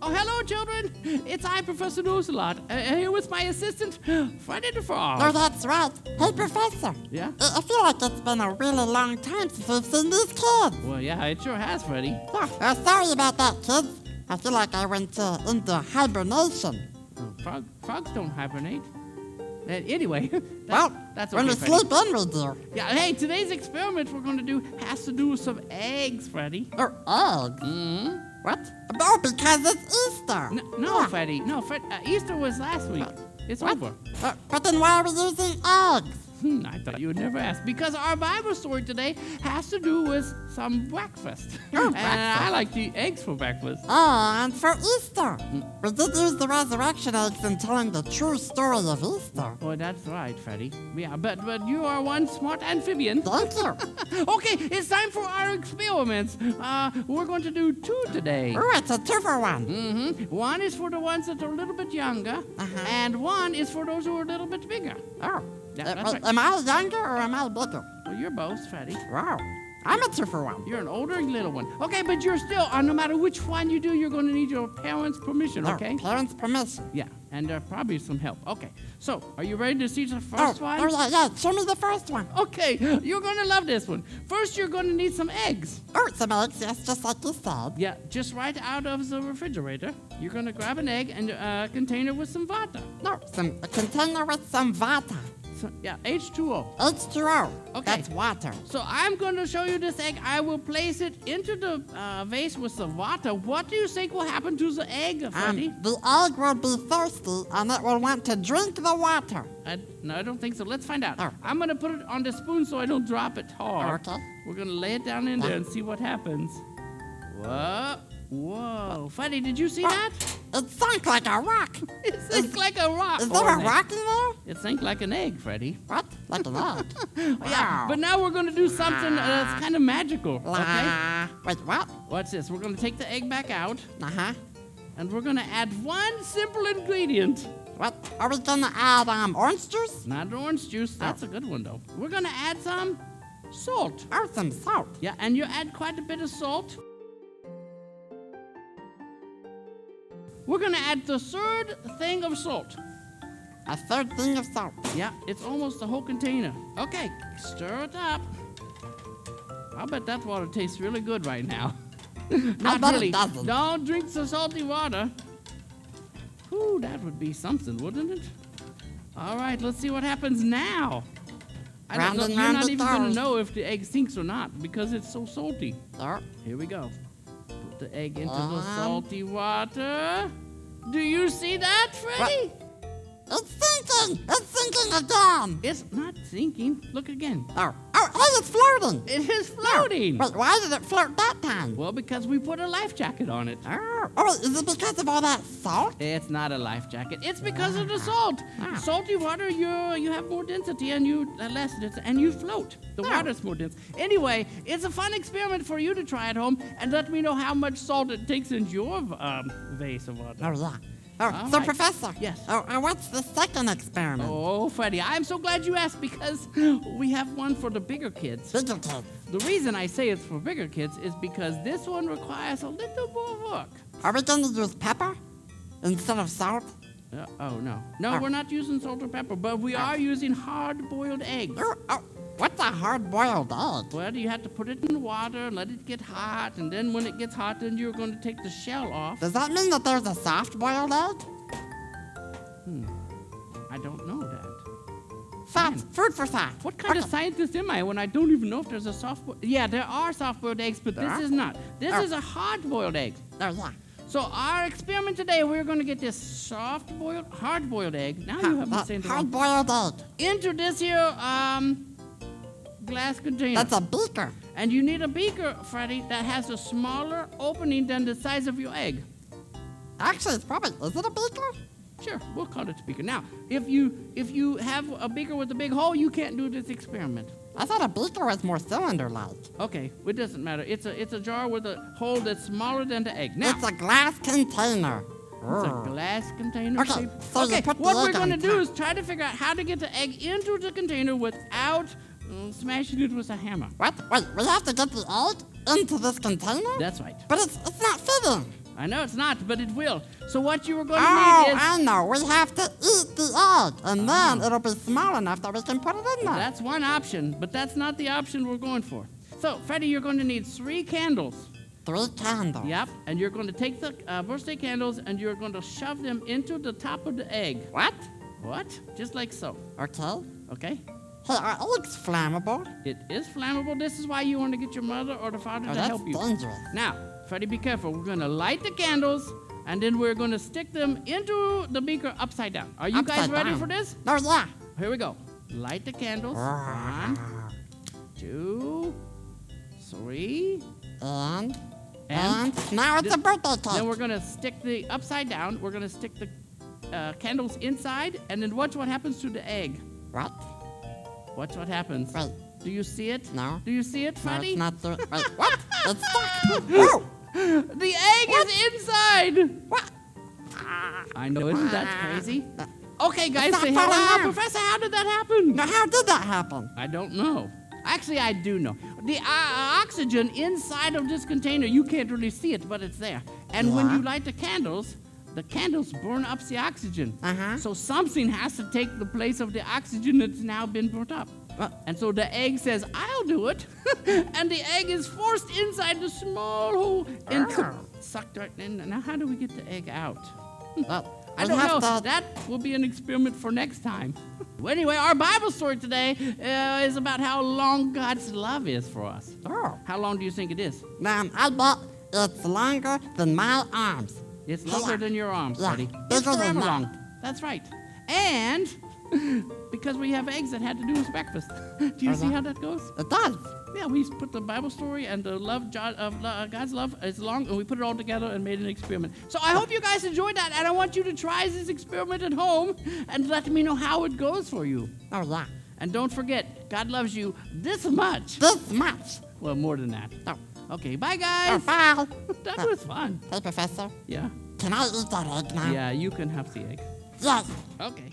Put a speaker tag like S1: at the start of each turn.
S1: Oh, hello, children. It's I, Professor Noselot, here with my assistant, Freddy the Frog.
S2: Oh, that's right. Hey, Professor.
S1: Yeah?
S2: I feel like it's been a really long time since we've seen these kids.
S1: Well, yeah, it sure has, Freddy.
S2: Yeah, sorry about that, kids. I feel like I went into hibernation.
S1: Frogs don't hibernate. Anyway, that's okay,
S2: when we
S1: Freddy.
S2: sleep in, we do.
S1: Yeah, hey, today's experiment we're going to do has to do with some eggs, Freddy.
S2: Oh, eggs?
S1: Mm-hmm.
S2: What? Oh, because it's Easter.
S1: No,
S2: Yeah.
S1: Freddy. No, Easter was last week. It's over.
S2: But then why are we using eggs?
S1: I thought you would never ask. Because our Bible story today has to do with some breakfast.
S2: Oh,
S1: and
S2: breakfast.
S1: I like to eat eggs for breakfast.
S2: Oh, and for Easter. We did use the resurrection eggs in telling the true story of Easter.
S1: Oh, that's right, Freddy. Yeah, but you are one smart amphibian.
S2: Thank you.
S1: Okay, it's time for our experiments. We're going to do 2 today.
S2: Oh, it's a 2-for-1.
S1: Mm-hmm. One is for the ones that are a little bit younger, and one is for those who are a little bit bigger.
S2: Oh.
S1: Yeah, that's right.
S2: Am I younger or am I bigger?
S1: Well, you're both, Freddy.
S2: Wow. I'm a 2-for-1.
S1: You're an older little one. Okay, but you're still, no matter which one you do, you're going to need your parents' permission, okay?
S2: Parents' permission.
S1: Yeah, and probably some help. Okay, so are you ready to see the first one?
S2: Oh, yeah. Show me the first one.
S1: Okay, you're going to love this one. First, you're going to need some eggs.
S2: Oh, some eggs, yes, just like you said.
S1: Yeah, just right out of the refrigerator. You're going to grab an egg and a container with some water.
S2: No, a container with some water.
S1: So, yeah, H2O.
S2: H2O.
S1: Okay.
S2: That's water.
S1: So I'm going to show you this egg. I will place it into the vase with the water. What do you think will happen to the egg, Freddy?
S2: The egg will be thirsty and it will want to drink the water.
S1: No, I don't think so. Let's find out.
S2: Oh.
S1: I'm going to put it on the spoon so I don't drop it hard.
S2: Okay.
S1: We're going to lay it down in there and see what happens. Whoa. Freddy, did you see that?
S2: It sank like a rock.
S1: It sank like a rock.
S2: Is there a rock in there?
S1: It sank like an egg, Freddy.
S2: What? Like an egg?
S1: Yeah, but now we're going to do something that's kind of magical, okay?
S2: Wait, what?
S1: Watch this. We're going to take the egg back out,
S2: Uh-huh.
S1: and we're going to add one simple ingredient.
S2: What? Are we gonna add orange juice?
S1: Not orange juice. That's a good one, though. We're going to add some salt.
S2: Oh, some salt.
S1: Yeah, and you add quite a bit of salt. We're going to add the 3rd thing of salt.
S2: A 3rd thing of salt.
S1: Yeah, it's almost the whole container. Okay, stir it up. I'll bet that water tastes really good right now. Not
S2: bet
S1: really.
S2: it doesn't.
S1: Don't drink the salty water. Ooh, that would be something, wouldn't it? All right, let's see what happens now. I don't know. You're not even going to know if the egg sinks or not because it's so salty. Here we go. Put the egg into the salty water. Do you see that, Freddy?
S2: It's sinking! It's sinking again!
S1: It's not sinking. Look again.
S2: Oh, hey, it's floating!
S1: It is floating.
S2: Wait, why did it float that time?
S1: Well, because we put a life jacket on it.
S2: Oh, is it because of all that salt?
S1: It's not a life jacket. It's because of the salt. Salty water, you have more density and you less density, and you float. The water's more dense. Anyway, it's a fun experiment for you to try at home, and let me know how much salt it takes in your vase of water.
S2: Oh, yeah. Oh, so,
S1: right.
S2: Professor.
S1: Yes.
S2: What's the second experiment?
S1: Oh, Freddy, I'm so glad you asked because we have one for the bigger kids.
S2: Bigger kids.
S1: The reason I say it's for bigger kids is because this one requires a little more work.
S2: Are we going to use pepper instead of salt?
S1: No. No, we're not using salt or pepper, but we are using hard-boiled eggs.
S2: What's a hard-boiled egg?
S1: Well, you have to put it in the water and let it get hot, and then when it gets hot, then you're going to take the shell off.
S2: Does that mean that there's a soft-boiled egg?
S1: I don't know that.
S2: Food for thought.
S1: What kind of scientist am I when I don't even know if there's a soft-boiled... Yeah, there are soft-boiled eggs, but this is not. This is a hard-boiled egg.
S2: Oh, yeah.
S1: So our experiment today, we're going to get this hard-boiled egg. Now you have me saying the wrong...
S2: Hard-boiled egg.
S1: Into this here, glass container.
S2: That's a beaker.
S1: And you need a beaker, Freddy, that has a smaller opening than the size of your egg.
S2: Actually, it's probably... Is it a beaker?
S1: Sure, we'll call it a beaker. Now, if you have a beaker with a big hole, you can't do this experiment.
S2: I thought a beaker was more cylinder-like.
S1: Okay, it doesn't matter. It's a jar with a hole that's smaller than the egg. Now,
S2: It's a glass container.
S1: it's a glass container.
S2: Okay,
S1: shape.
S2: so you
S1: Okay,
S2: put the
S1: what we're
S2: egg
S1: going to
S2: on
S1: do
S2: top.
S1: is try to figure out how to get the egg into the container without smashing it with a hammer.
S2: What? Wait, we have to get the egg into this container?
S1: That's right.
S2: But it's not fitting.
S1: I know it's not, but it will. So what you were going to
S2: Oh,
S1: need is...
S2: I know. We have to eat the egg, and then it'll be small enough that we can put it in there.
S1: That's one option, but that's not the option we're going for. So, Freddy, you're going to need 3 candles.
S2: 3 candles.
S1: Yep, and you're going to take the birthday candles and you're going to shove them into the top of the egg.
S2: What?
S1: What? Just like so.
S2: Okay.
S1: Okay?
S2: Hey, are eggs flammable?
S1: It is flammable. This is why you want to get your mother or the father to
S2: that's
S1: help you.
S2: dangerous.
S1: Now, Freddy, be careful. We're going to light the candles and then we're going to stick them into the beaker upside down. Are you guys
S2: Upside
S1: ready
S2: down.
S1: for this?
S2: Oh, yeah.
S1: Here we go. Light the candles. 1, 2, 3.
S2: And
S1: And
S2: now it's a birthday cake.
S1: then we're going to stick the upside down. We're going to stick the candles inside, and then watch what happens to the egg.
S2: What?
S1: Watch what happens.
S2: Wait.
S1: Do you see it?
S2: No.
S1: Do you see it,
S2: No,
S1: Freddy?
S2: it's not there. Wait, what? It's stuck. Whoa.
S1: The egg is inside.
S2: What?
S1: I know, isn't that crazy? Okay, guys,
S2: not
S1: say hello.
S2: falling out.
S1: Professor, how did that happen?
S2: Now, how did that happen?
S1: I don't know. Actually, I do know. The oxygen inside of this container, you can't really see it, but it's there. And when
S2: Yeah.
S1: you light the candles burn up the oxygen.
S2: Uh-huh.
S1: So something has to take the place of the oxygen that's now been burnt up. And so the egg says, I'll do it. And the egg is forced inside the small hole and sucked right in. Now, how do we get the egg out? I don't know. That will be an experiment for next time. Well, anyway, our Bible story today is about how long God's love is for us.
S2: Oh.
S1: How long do you think it is?
S2: Man, I bet it's longer than my arms.
S1: It's longer than your arms,
S2: Yeah,
S1: Freddy.
S2: bigger
S1: It's
S2: than
S1: forever
S2: that.
S1: long. That's right. And because we have eggs that had to do with breakfast. Do you see how that goes?
S2: It does.
S1: Yeah, we put the Bible story and the love of God's love is long, and we put it all together and made an experiment. So I hope you guys enjoyed that, and I want you to try this experiment at home and let me know how it goes for you.
S2: Oh, yeah.
S1: And don't forget, God loves you this much.
S2: This much.
S1: Well, more than that.
S2: Oh.
S1: Okay, bye,
S2: Oh,
S1: guys.
S2: bye.
S1: That was fun.
S2: Hey, Professor.
S1: Yeah.
S2: Can I eat that egg now?
S1: Yeah, you can have the egg.
S2: Yes.
S1: Okay.